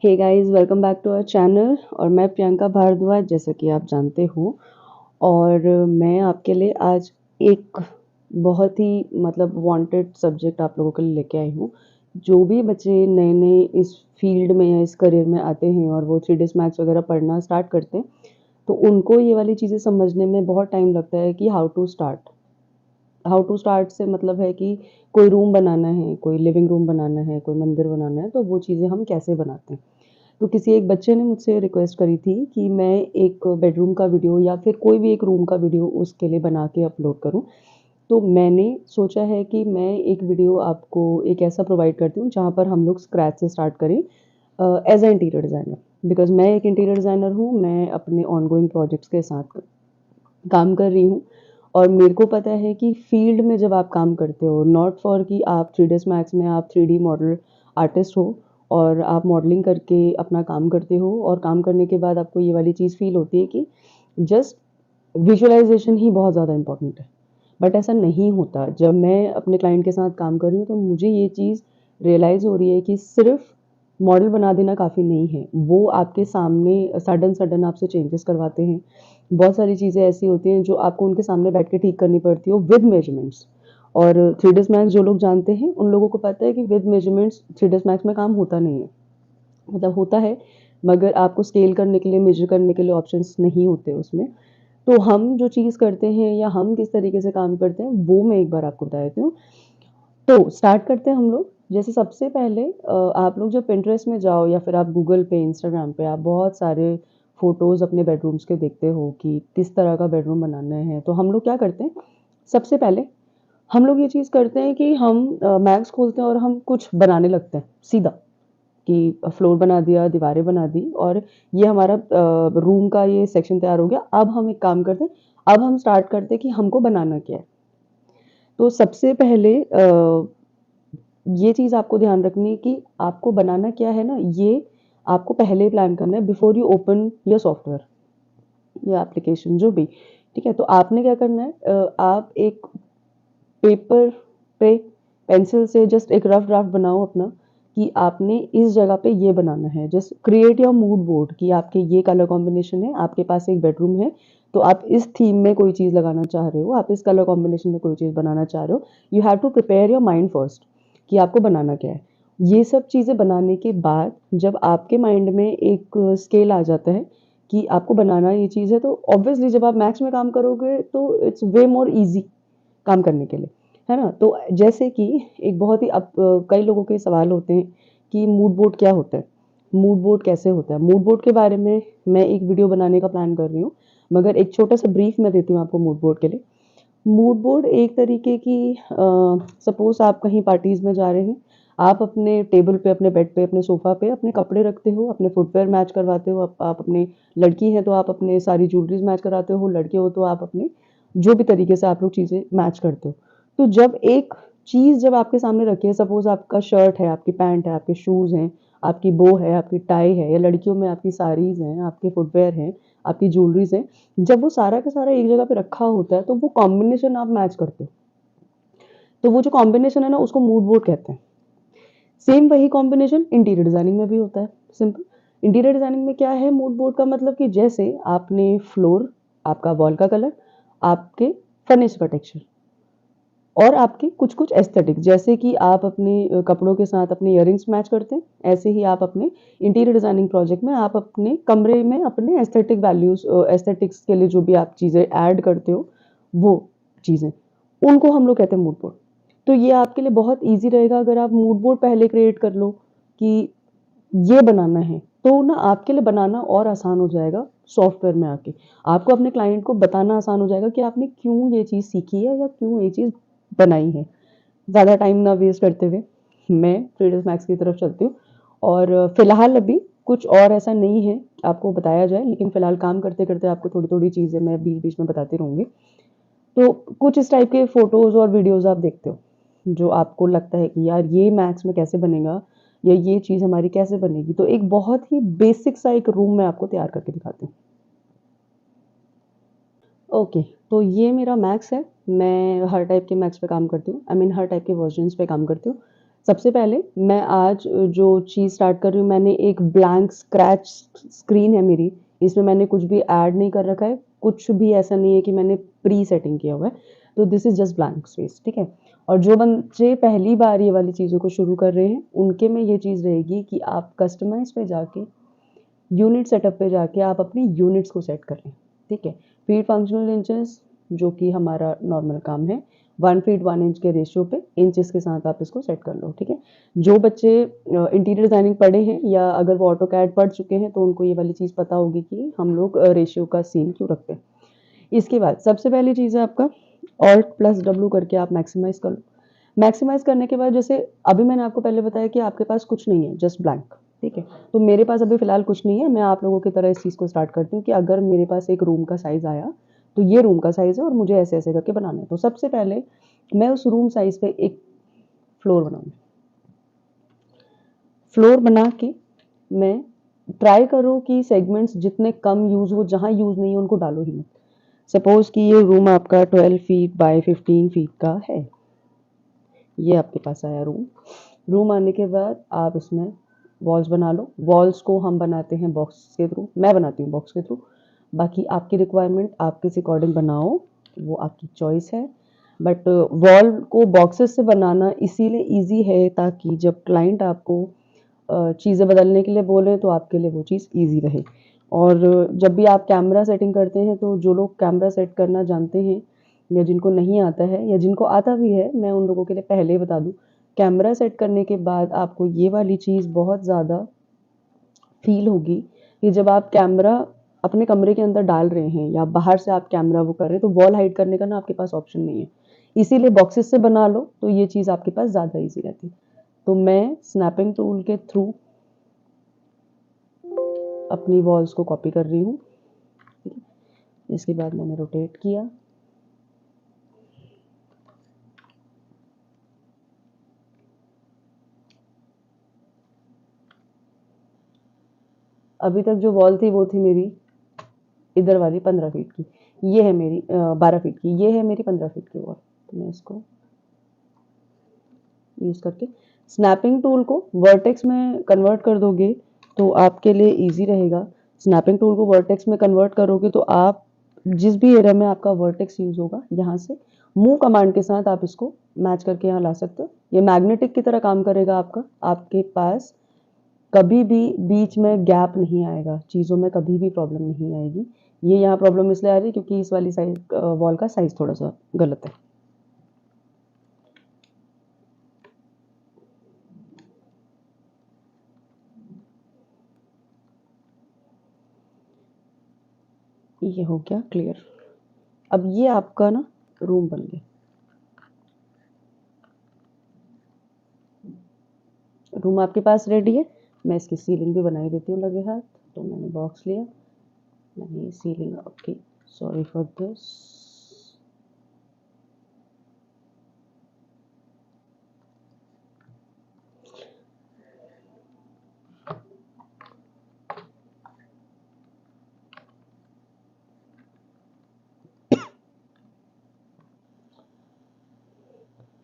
Hey guys, welcome back to our channel. और मैं प्रियंका भारद्वाज, जैसा कि आप जानते हो। और मैं आपके लिए आज एक बहुत ही वांटेड सब्जेक्ट आप लोगों के लिए लेके आई हूँ। जो भी बच्चे नए नए इस फील्ड में या इस करियर में आते हैं और वो 3D मैथ्स वगैरह पढ़ना स्टार्ट करते हैं, तो उनको ये वाली चीज़ें समझने में बहुत टाइम लगता है कि हाउ टू स्टार्ट से मतलब है कि कोई रूम बनाना है, कोई लिविंग रूम बनाना है, कोई मंदिर बनाना है, तो वो चीज़ें हम कैसे बनाते हैं। तो किसी एक बच्चे ने मुझसे रिक्वेस्ट करी थी कि मैं एक बेडरूम का वीडियो या फिर कोई भी एक रूम का वीडियो उसके लिए बना के अपलोड करूं। तो मैंने सोचा है कि मैं एक वीडियो आपको एक ऐसा प्रोवाइड करती हूँ जहाँ पर हम लोग स्क्रैच से स्टार्ट करें as a interior designer. Because मैं एक इंटीरियर डिज़ाइनर हूँ, मैं अपने ऑनगोइंग प्रोजेक्ट्स के साथ काम कर रही हूँ। और मेरे को पता है कि फील्ड में जब आप काम करते हो, नॉट फॉर कि आप 3ds मैक्स में आप 3D मॉडल आर्टिस्ट हो और आप मॉडलिंग करके अपना काम करते हो, और काम करने के बाद आपको ये वाली चीज़ फील होती है कि जस्ट विजुअलाइजेशन ही बहुत ज़्यादा इंपॉर्टेंट है। बट ऐसा नहीं होता। जब मैं अपने क्लाइंट के साथ काम कर रही हूँ तो मुझे ये चीज़ रियलाइज़ हो रही है कि सिर्फ मॉडल बना देना काफ़ी नहीं है। वो आपके सामने सडन सडन आपसे चेंजेस करवाते हैं। बहुत सारी चीज़ें ऐसी होती हैं जो आपको उनके सामने बैठ के ठीक करनी पड़ती हो विद मेजरमेंट्स। और 3ds मैक्स जो लोग जानते हैं उन लोगों को पता है कि विद मेजरमेंट्स 3ds मैक्स में काम होता नहीं है। मतलब होता है, मगर आपको स्केल करने के लिए, मेजर करने के लिए ऑप्शंस नहीं होते उसमें। तो हम जो चीज़ करते हैं या हम किस तरीके से काम करते हैं, वो मैं एक बार आपको बता देती हूँ। तो स्टार्ट करते हैं हम लोग। जैसे सबसे पहले आप लोग जब पिंटरेस्ट में जाओ या फिर आप गूगल पे, इंस्टाग्राम पे आप बहुत सारे फ़ोटोज़ अपने बेडरूम्स के देखते हो कि किस तरह का बेडरूम बनाना है। तो हम लोग क्या करते हैं, सबसे पहले हम लोग ये चीज़ करते हैं कि हम मैक्स खोलते हैं और हम कुछ बनाने लगते हैं सीधा, कि फ्लोर बना दिया, दीवारें बना दी, और ये हमारा रूम का ये सेक्शन तैयार हो गया। अब हम एक काम करते हैं, अब हम स्टार्ट करते हैं कि हमको बनाना क्या है। तो सबसे पहले ये चीज़ आपको ध्यान रखनी है कि आपको बनाना क्या है ना, ये आपको पहले प्लान करना है before you open your software या एप्लीकेशन जो भी। ठीक है, तो आपने क्या करना है, आप एक पेपर पे पेंसिल से जस्ट एक रफ ड्राफ्ट बनाओ अपना, कि आपने इस जगह पे ये बनाना है। Just create your mood board कि आपके ये कलर कॉम्बिनेशन है, आपके पास एक बेडरूम है, तो आप इस थीम में कोई चीज़ लगाना चाह रहे हो, आप इस कलर कॉम्बिनेशन में कोई चीज़ बनाना चाह रहे हो। You have to prepare your mind first कि आपको बनाना क्या है। ये सब चीज़ें बनाने के बाद जब आपके माइंड में एक स्केल आ जाता है कि आपको बनाना ये चीज़ है, तो ऑब्वियसली जब आप मैथ्स में काम करोगे तो इट्स वे मोर ईजी काम करने के लिए, है ना? तो जैसे कि एक बहुत ही अब कई लोगों के सवाल होते हैं कि मूड बोर्ड क्या होता है? मूड बोर्ड कैसे होता है? मूड बोर्ड के बारे में मैं एक वीडियो बनाने का प्लान कर रही हूँ, मगर एक छोटा-सा ब्रीफ मैं देती हूँ आपको मूड बोर्ड के लिए। मूड बोर्ड एक तरीके की सपोज़ आप कहीं पार्टीज़ में जा रहे हैं, आप अपने टेबल पे, अपने बेड पे, अपने सोफ़ा पे अपने कपड़े रखते हो, अपने फुटवियर मैच करवाते हो, आप अपने लड़की हैं तो आप अपने सारी ज्वेलरीज़ मैच कराते हो, लड़के हो तो आप अपने जो भी तरीके से आप लोग चीज़ें मैच करते हो। तो जब एक चीज़ जब आपके सामने रखी है, सपोज़ आपका शर्ट है, आपकी पैंट है, आपके शूज़ हैं, आपकी बो है, आपकी टाई है, या लड़कियों में आपकी साड़ीज़ हैं, आपके फुटवियर हैं, आपकी ज्वेलरीज़ हैं। जब वो सारा का सारा एक जगह पे रखा होता है, तो वो कॉम्बिनेशन आप मैच करते हो। तो वो जो कॉम्बिनेशन है ना, उसको मूड बोर्ड कहते हैं। सेम वही कॉम्बिनेशन इंटीरियर डिज़ाइनिंग में भी होता है, सिंपल। इंटीरियर डिज़ाइनिंग में क्या है मूड बोर्ड का मतलब, कि जैसे आपने फ्लोर, आपका वॉल का कलर, आपके फर्नीचर का टेक्सचर, और आपके कुछ-कुछ एस्थेटिक, जैसे कि आप अपने कपड़ों के साथ अपने इयररिंग्स मैच करते हैं, ऐसे ही आप अपने इंटीरियर डिज़ाइनिंग प्रोजेक्ट में आप अपने कमरे में अपने एस्थेटिक वैल्यूज़, एस्थेटिक्स के लिए जो भी आप चीज़ें ऐड करते हो, वो चीज़ें, उनको हम लोग कहते हैं मूड बोर्ड। तो ये आपके लिए बहुत ईज़ी रहेगा अगर आप मूड बोर्ड पहले क्रिएट कर लो कि ये बनाना है, तो ना आपके लिए बनाना और आसान हो जाएगा सॉफ्टवेयर में आके। आपको अपने क्लाइंट को बताना आसान हो जाएगा कि आपने क्यों ये चीज़ सीखी है या क्यों ये चीज़ बनाई है। ज़्यादा टाइम ना वेस्ट करते हुए मैं 3ds मैक्स की तरफ चलती हूँ। और फ़िलहाल अभी कुछ और ऐसा नहीं है आपको बताया जाए, लेकिन फ़िलहाल काम करते-करते आपको थोड़ी-थोड़ी चीज़ें मैं बीच-बीच में बताती रहूँगी। तो कुछ इस टाइप के फ़ोटोज़ और वीडियोज़ आप देखते हो, जो आपको लगता है कि यार ये मैक्स में कैसे बनेगा या ये चीज़ हमारी कैसे बनेगी। तो एक बहुत ही बेसिक सा एक रूम मैं आपको तैयार करके दिखाती हूँ। ओके, तो ये मेरा मैक्स है। मैं हर टाइप के मैक्स पे काम करती हूँ। आई मीन हर टाइप के वर्ज़न्स पे काम करती हूँ। सबसे पहले मैं आज जो चीज़ स्टार्ट कर रही हूँ, मैंने एक ब्लैंक स्क्रैच स्क्रीन है मेरी, इसमें मैंने कुछ भी ऐड नहीं कर रखा है, कुछ भी ऐसा नहीं है कि मैंने प्री सेटिंग किया हुआ है, तो this is just blank space, ठीक है। और जो बच्चे पहली बार ये वाली चीज़ों को शुरू कर रहे हैं, उनके में ये चीज़ रहेगी कि आप कस्टमाइज़ पे जाके, यूनिट सेटअप पे जाके आप अपनी यूनिट्स को सेट करें, ठीक है। फीट फंक्शनल इंचेस, जो कि हमारा नॉर्मल काम है, 1 फीट 1 इंच के रेशियो पे इंचेस के साथ आप इसको सेट कर लो, ठीक है। जो बच्चे इंटीरियर डिज़ाइनिंग पढ़े हैं या अगर वो ऑटोकैड पढ़ चुके हैं तो उनको ये वाली चीज़ पता होगी कि हम लोग रेशियो का सीन क्यों रखते हैं। इसके बाद सबसे पहली चीज़ है आपका ऑल्ट प्लस डब्ल्यू करके आप मैक्सिमाइज़ कर लो। मैक्सिमाइज़ करने के बाद जैसे अभी मैंने आपको पहले बताया कि आपके पास कुछ नहीं है, जस्ट ब्लैंक, ठीक है। तो मेरे पास अभी फ़िलहाल कुछ नहीं है, मैं आप लोगों की तरह इस चीज़ को स्टार्ट करती हूँ कि अगर मेरे पास एक रूम का साइज़ आया, तो ये रूम का साइज़ है और मुझे ऐसे-ऐसे करके बनाना है। तो सबसे पहले मैं उस रूम साइज़ पे एक फ्लोर बनाऊँगी। फ्लोर बना के मैं ट्राई करो कि सेगमेंट्स जितने कम यूज़ हो, जहाँ यूज़ नहीं है उनको डालो ही मत। सपोज़ कि ये रूम आपका 12 फीट बाय 15 फीट का है। ये आपके पास आया रूम। रूम आने के बाद आप इसमें वॉल्स बना लो। वॉल्स को हम बनाते हैं बॉक्स के थ्रू, मैं बनाती हूँ बॉक्स के थ्रू। बाकी आपकी रिक्वायरमेंट आप किस अकॉर्डिंग बनाओ, वो आपकी चॉइस है। बट वॉल को बॉक्सेस से बनाना इसीलिए ईज़ी है ताकि जब क्लाइंट आपको चीज़ें बदलने के लिए बोले तो आपके लिए वो चीज़ ईज़ी रहे। और जब भी आप कैमरा सेटिंग करते हैं तो जो लोग कैमरा सेट करना जानते हैं या जिनको नहीं आता है या जिनको आता भी है, मैं उन लोगों के लिए पहले ही बता दूँ, कैमरा सेट करने के बाद आपको ये वाली चीज़ बहुत ज़्यादा फ़ील होगी कि जब आप कैमरा अपने कमरे के अंदर डाल रहे हैं या बाहर से आप कैमरा वो कर रहे हैं, तो वॉल हाइड करने का ना आपके पास ऑप्शन नहीं है। इसीलिए बॉक्सेस से बना लो, तो ये चीज़ आपके पास ज़्यादा ईज़ी रहती है। तो मैं स्नैपिंग टूल के थ्रू अपनी वॉल्स को कॉपी कर रही हूँ। इसके बाद मैंने रोटेट किया। अभी तक जो वॉल थी वो थी मेरी इधर वाली 15 फीट की। ये है मेरी 12 फीट की। ये है मेरी 15 फीट की वॉल। तो मैं इसको यूज़ करके स्नैपिंग टूल को वर्टेक्स में कन्वर्ट कर दोगे तो आपके लिए ईज़ी रहेगा। स्नैपिंग टूल को वर्टेक्स में कन्वर्ट करोगे तो आप जिस भी एरिया में आपका वर्टेक्स यूज़ होगा, यहाँ से मूव कमांड के साथ आप इसको मैच करके यहाँ ला सकते हो। ये मैग्नेटिक की तरह काम करेगा आपका। आपके पास कभी भी बीच में गैप नहीं आएगा, चीज़ों में कभी भी प्रॉब्लम नहीं आएगी। ये यहाँ प्रॉब्लम इसलिए आ रही है क्योंकि इस वाली साइज़ वॉल का साइज़ थोड़ा-सा गलत है। ये हो गया क्लियर। अब ये आपका ना रूम बन गया। रूम आपके पास रेडी है। मैं इसकी सीलिंग भी बना ही देती हूँ लगे हाथ। तो मैंने बॉक्स लिया, मैंने ये सीलिंग आपकी, सॉरी फॉर दिस,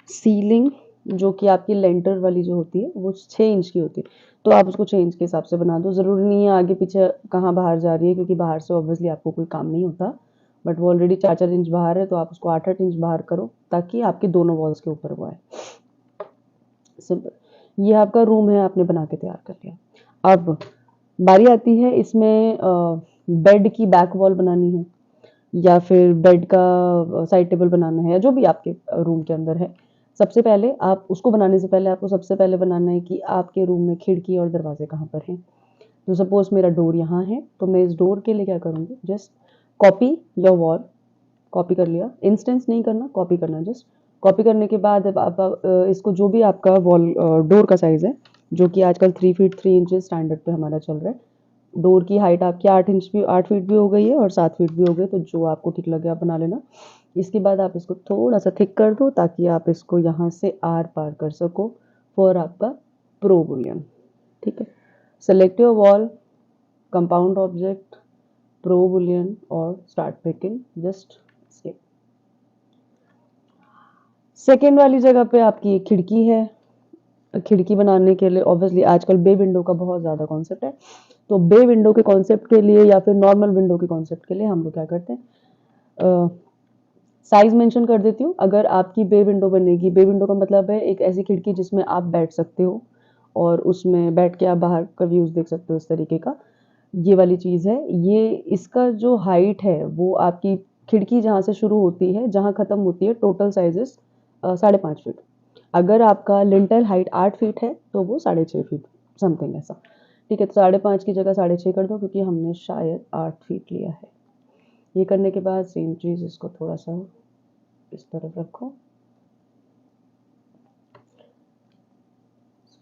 सीलिंग जो कि आपकी लेंटर वाली जो होती है वो 6 इंच की होती है, तो आप उसको 6 इंच के हिसाब से बना दो। ज़रूरी नहीं है आगे पीछे कहाँ बाहर जा रही है, क्योंकि बाहर से ऑब्वियसली आपको कोई काम नहीं होता। बट वो ऑलरेडी 4-4 इंच बाहर है तो आप उसको 8-8 इंच बाहर करो ताकि आपकी दोनों वॉल्स के ऊपर वो आए। सिंपल। ये आपका रूम है, आपने बना के तैयार कर लिया। अब बारी आती है इसमें बेड की बैक वॉल बनानी है या फिर बेड का साइड टेबल बनाना है या जो भी आपके रूम के अंदर है। सबसे पहले आप उसको बनाने से पहले आपको सबसे पहले बनाना है कि आपके रूम में खिड़की और दरवाजे कहाँ पर हैं। तो सपोज़ मेरा डोर यहाँ है, तो मैं इस डोर के लिए क्या करूँगी, just copy your wall, copy कर लिया, इंस्टेंस नहीं करना, कॉपी करना जस्ट। कॉपी करने के बाद अब आप इसको जो भी आपका वॉल डोर का साइज़ है, जो कि आजकल 3 फीट 3 इंचेस स्टैंडर्ड पे हमारा चल रहा है। डोर की हाइट आपकी 8 फीट भी हो गई है और 7 फीट भी हो गई, तो जो आपको ठीक लगे आप बना लेना। इसके बाद आप इसको थोड़ा-सा थिक कर दो ताकि आप इसको यहाँ से आर-पार कर सको फॉर आपका प्रो बुलियन, ठीक है। Select your wall, compound object, pro boolean और start picking, just escape. Second वाली जगह पे आपकी एक खिड़की है, खिड़की बनाने के लिए ऑब्वियसली आजकल बे विंडो का बहुत ज़्यादा कॉन्सेप्ट है। तो बे विंडो के कॉन्सेप्ट के लिए या फिर नॉर्मल विंडो के कॉन्सेप्ट के लिए हम लोग क्या करते हैं, साइज मेंशन कर देती हूँ। अगर आपकी बे विंडो बनेगी, बे विंडो का मतलब है एक ऐसी खिड़की जिसमें आप बैठ सकते हो और उसमें बैठ के आप बाहर का व्यूज़ देख सकते हो, इस तरीके का। ये वाली चीज़ है। ये इसका जो हाइट है वो आपकी खिड़की जहाँ से शुरू होती है, जहाँ ख़त्म होती है, टोटल साइज़ेस 5.5 फीट। अगर आपका लिंटल हाइट 8 फीट है तो वो 6.5 फीट समथिंग ऐसा। ठीक है, तो 5.5 की जगह 6.5 कर दो क्योंकि हमने शायद 8 फीट लिया है। ये करने के बाद सेम चीज़ इसको थोड़ा-सा इस तरफ रखो।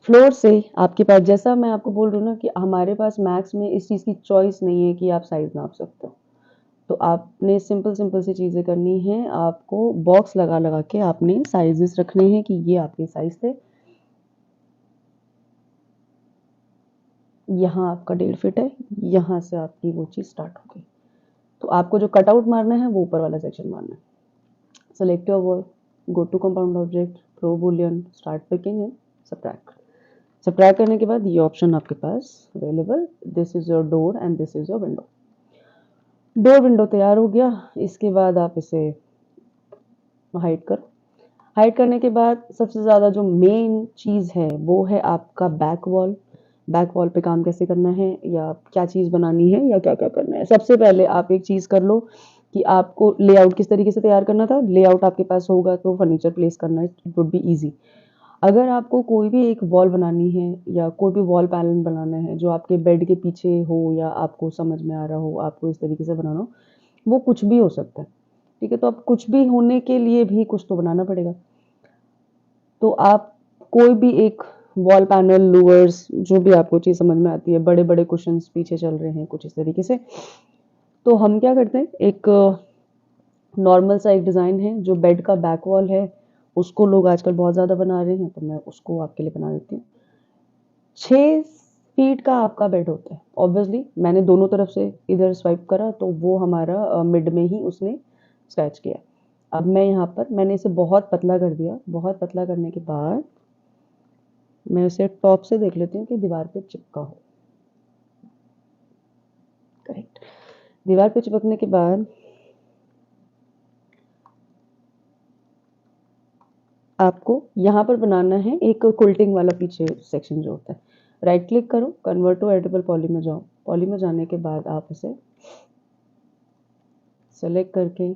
फ्लोर से आपके पास, जैसा मैं आपको बोल रही हूँ ना कि हमारे पास मैक्स में इस चीज़ की चॉइस नहीं है कि आप साइज़ नाप सकते हो। तो आपने सिंपल सिंपल सी चीज़ें करनी हैं। आपको बॉक्स लगा लगा के आपने साइजेस रखने हैं कि ये आपके साइज थे। यहाँ आपका 1.5 फीट है, यहाँ से आपकी वो चीज़ स्टार्ट होगी। तो आपको जो कटआउट मारना है वो ऊपर वाला सेक्शन मारना है। Select your wall, go to compound object, throw boolean, start picking and subtract. Subtract करने के बाद ये ऑप्शन आपके पास available, this is your door and this is your window. Door window तैयार हो गया। इसके बाद आप इसे हाइड करो। हाइड करने के बाद सबसे ज़्यादा जो मेन चीज़ है वो है आपका बैक वॉल। बैक वॉल पे काम कैसे करना है या क्या चीज़ बनानी है या क्या क्या करना है। सबसे पहले आप एक चीज़ कर लो कि आपको लेआउट किस तरीके से तैयार करना था। लेआउट आपके पास होगा तो फर्नीचर प्लेस करना इट वुड बी ईजी। अगर आपको कोई भी एक वॉल बनानी है या कोई भी वॉल पैनल बनाना है जो आपके बेड के पीछे हो या आपको समझ में आ रहा हो, आपको इस तरीके से बनाना हो, वो कुछ भी हो सकता है। ठीक है, तो अब कुछ भी होने के लिए भी कुछ तो बनाना पड़ेगा। तो आप कोई भी एक वॉल पैनल, लूवर्स, जो भी आपको चीज़ समझ में आती है, बड़े-बड़े कुशन्स पीछे चल रहे हैं कुछ इस तरीके से। तो हम क्या करते हैं, एक नॉर्मल सा एक डिज़ाइन है जो बेड का बैक वॉल है, उसको लोग आजकल बहुत ज़्यादा बना रहे हैं, तो मैं उसको आपके लिए बना देती हूँ। 6 फीट का आपका बेड होता है। ऑब्वियसली मैंने दोनों तरफ से इधर स्वाइप करा तो वो हमारा मिड में ही उसने स्क्रैच किया। अब मैं यहाँ पर मैंने इसे बहुत पतला कर दिया। बहुत पतला करने के बाद मैं उसे टॉप से देख लेती हूँ कि दीवार पे चिपका हो। करेक्ट। दीवार पे चिपकने के बाद आपको यहाँ पर बनाना है एक क्विल्टिंग वाला पीछे सेक्शन जो होता है। राइट क्लिक करो, कन्वर्ट टू एडिबल पॉली में जाओ। पॉली में जाने के बाद आप इसे सेलेक्ट करके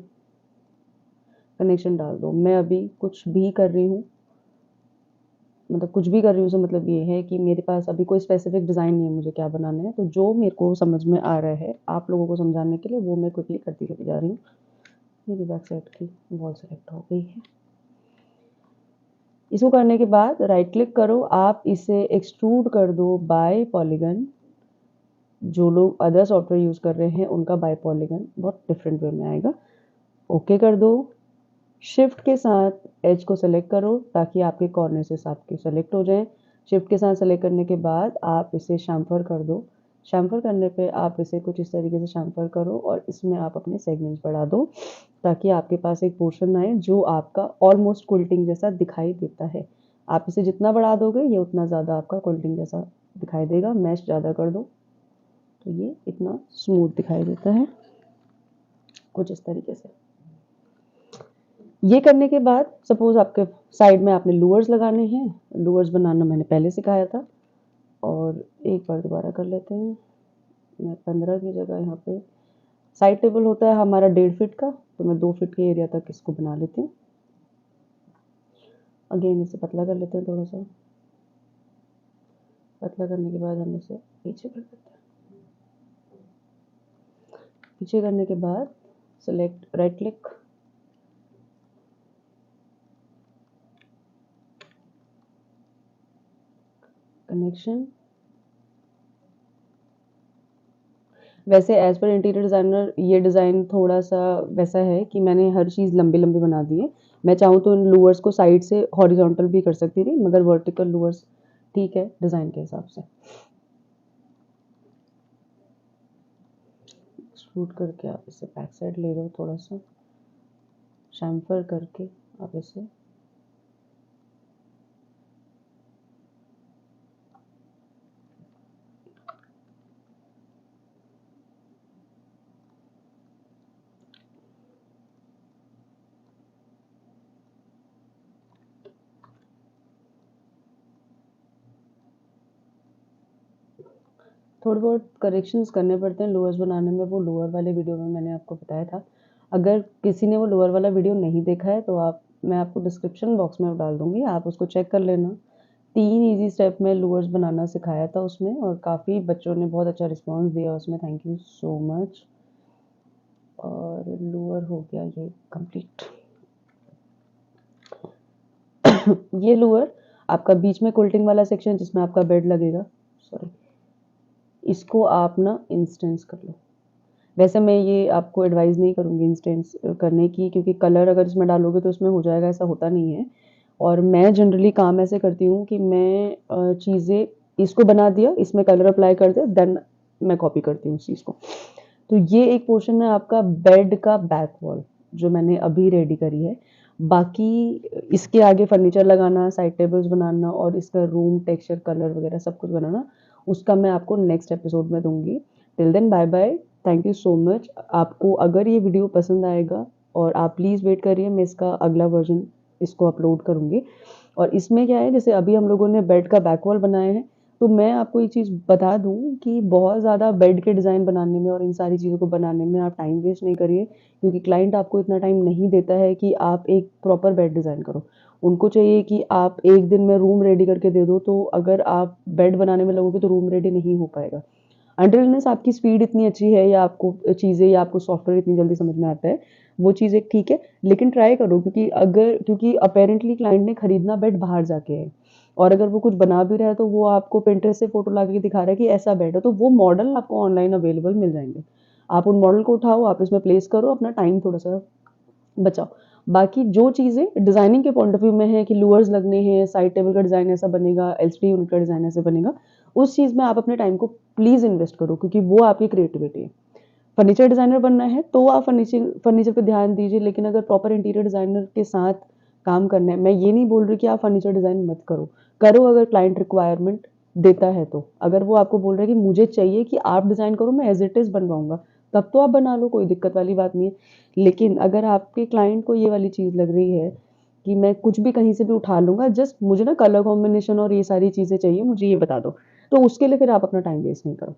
कनेक्शन डाल दो। मैं अभी कुछ भी कर रही हूँ, मतलब कुछ भी कर रही हूँ उसका मतलब ये है कि मेरे पास अभी कोई स्पेसिफिक डिज़ाइन नहीं है मुझे क्या बनाना है। तो जो मेरे को समझ में आ रहा है आप लोगों को समझाने के लिए वो मैं क्विकली करती चली जा रही हूँ। मेरी बैक साइड की वॉल सेलेक्ट हो गई है। इसको करने के बाद राइट क्लिक करो, आप इसे एक्सट्रूड कर दो बाय पॉलीगन। जो लोग अदर सॉफ्टवेयर यूज़ कर रहे हैं उनका बाय पॉलीगन बहुत डिफरेंट वे में आएगा। ओके कर दो। शिफ्ट के साथ एज को सेलेक्ट करो ताकि आपके कॉर्नर्स आपके सेलेक्ट हो जाएं। शिफ्ट के साथ सेलेक्ट करने के बाद आप इसे शैम्फर कर दो। शैम्फर करने पे आप इसे कुछ इस तरीके से शैम्फर करो और इसमें आप अपने सेगमेंट्स बढ़ा दो ताकि आपके पास एक पोर्शन आए जो आपका ऑलमोस्ट क्विल्टिंग जैसा दिखाई देता है। आप इसे जितना बढ़ा दोगे ये उतना ज़्यादा आपका क्विल्टिंग जैसा दिखाई देगा। मैश ज़्यादा कर दो तो ये इतना स्मूथ दिखाई देता है, कुछ इस तरीके से। ये करने के बाद सपोज आपके साइड में आपने लूअर्स लगाने हैं। लूअर्स बनाना मैंने पहले सिखाया था और एक बार दोबारा कर लेते हैं। मैं 15 की जगह यहाँ पे साइड टेबल होता है हमारा 1.5 फीट का, तो मैं 2 फीट के एरिया तक इसको बना लेती हूँ। अगेन इसे पतला कर लेते हैं थोड़ा सा। पतला करने के बाद हम इसे पीछे कर देते हैं। पीछे करने के बाद सेलेक्ट, राइट क्लिक, कनेक्शन। वैसे एज पर इंटीरियर डिज़ाइनर ये डिज़ाइन थोड़ा सा वैसा है कि मैंने हर चीज़ लंबी लंबी बना दी है। मैं चाहूँ तो इन लूअर्स को साइड से हॉरिजॉन्टल भी कर सकती थी मगर वर्टिकल लूअर्स ठीक है डिज़ाइन के हिसाब से। एक्सट्रूड करके आप इसे बैक साइड ले लो, थोड़ा सा शैम्फर करके आप इसे थोड़े बहुत करेक्शंस करने पड़ते हैं लोअर्स बनाने में, वो लोअर वाले वीडियो में मैंने आपको बताया था। अगर किसी ने वो लोअर वाला वीडियो नहीं देखा है तो मैं आपको डिस्क्रिप्शन बॉक्स में डाल दूँगी, आप उसको चेक कर लेना। 3 ईज़ी स्टेप में लोअर्स बनाना सिखाया था उसमें और काफ़ी बच्चों ने बहुत अच्छा रिस्पॉन्स दिया उसमें, थैंक यू सो मच। और लोअर हो गया ये कंप्लीट। ये लोअर आपका बीच में क्विल्टिंग वाला सेक्शन जिसमें आपका बेड लगेगा, सॉरी, इसको आप ना इंस्टेंस कर लो। वैसे मैं ये आपको एडवाइस नहीं करूँगी इंस्टेंस करने की, क्योंकि कलर अगर इसमें डालोगे तो इसमें हो जाएगा, ऐसा होता नहीं है। और मैं जनरली काम ऐसे करती हूँ कि मैं चीज़ें इसको बना दिया, इसमें कलर अप्लाई कर दिया, देन मैं कॉपी करती हूँ उस चीज़ को। तो ये एक पोर्शन है आपका बेड का बैक वॉल जो मैंने अभी रेडी करी है। बाकी इसके आगे फर्नीचर लगाना, साइड टेबल्स बनाना और इसका रूम टेक्सचर, कलर वगैरह सब कुछ बनाना, उसका मैं आपको नेक्स्ट एपिसोड में दूँगी। Till then bye bye, thank you so much. आपको अगर ये वीडियो पसंद आएगा और आप प्लीज़ वेट करिए, मैं इसका अगला वर्ज़न इसको अपलोड करूँगी। और इसमें क्या है, जैसे अभी हम लोगों ने बेड का बैक वॉल बनाया है, तो मैं आपको एक चीज़ बता दूँ कि बहुत ज़्यादा बेड के डिज़ाइन बनाने में और इन सारी चीज़ों को बनाने में आप टाइम वेस्ट नहीं करिए, क्योंकि क्लाइंट आपको इतना टाइम नहीं देता है कि आप एक प्रॉपर बेड डिज़ाइन करो। उनको चाहिए कि आप एक दिन में रूम रेडी करके दे दो, तो अगर आप बेड बनाने में लगोगे तो रूम रेडी नहीं हो पाएगा। अंटिल अनलेस आपकी स्पीड इतनी अच्छी है या आपको चीज़ें या आपको सॉफ्टवेयर इतनी जल्दी समझ में आता है, वो चीज़ एक ठीक है, लेकिन ट्राई करो, क्योंकि अपेरेंटली क्लाइंट ने खरीदना बेड बाहर जाके है और अगर वो कुछ बना भी रहा है तो वो आपको पिंटरेस्ट से फोटो ला के दिखा रहा है कि ऐसा बेड है, तो वो मॉडल आपको ऑनलाइन अवेलेबल मिल जाएंगे। आप उन मॉडल को उठाओ, आप इसमें प्लेस करो, अपना टाइम थोड़ा सा बचाओ। बाकी जो चीज़ें डिज़ाइनिंग के पॉइंट ऑफ व्यू में है कि लूअर्स लगने हैं, साइड टेबल का डिज़ाइन ऐसा बनेगा, एलसीडी यूनिट का डिज़ाइन ऐसा बनेगा, उस चीज़ में आप अपने टाइम को प्लीज़ इन्वेस्ट करो, क्योंकि वो आपकी क्रिएटिविटी है। फर्नीचर डिज़ाइनर बनना है तो आप फर्नीचर पे ध्यान दीजिए, लेकिन अगर प्रॉपर इंटीरियर डिज़ाइनर के साथ काम करना है, मैं ये नहीं बोल रही कि आप फर्नीचर डिज़ाइन मत करो। करो अगर क्लाइंट रिक्वायरमेंट देता है तो। अगर वो आपको बोल रहा है कि मुझे चाहिए कि आप डिज़ाइन करो, मैं एज़ इट इज़ बनवाऊँगा, तब तो आप बना लो, कोई दिक्कत वाली बात नहीं है। लेकिन अगर आपके क्लाइंट को ये वाली चीज़ लग रही है कि मैं कुछ भी कहीं से भी उठा लूँगा, जस्ट मुझे ना कलर कॉम्बिनेशन और ये सारी चीज़ें चाहिए, मुझे ये बता दो, तो उसके लिए फिर आप अपना टाइम वेस्ट नहीं करो।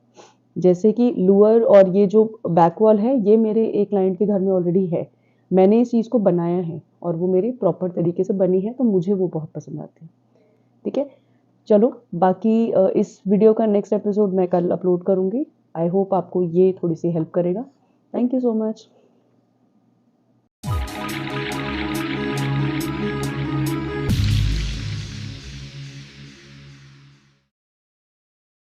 जैसे कि लूअर और ये जो बैक वॉल है, ये मेरे एक क्लाइंट के घर में ऑलरेडी है। मैंने इस चीज़ को बनाया है और वो मेरी प्रॉपर तरीके से बनी है, तो मुझे वो बहुत पसंद आती है। ठीक है? चलो, बाकी इस वीडियो का नेक्स्ट एपिसोड मैं कल अपलोड करूँगी। आई होप आपको ये थोड़ी-सी हेल्प करेगा। Thank you so much.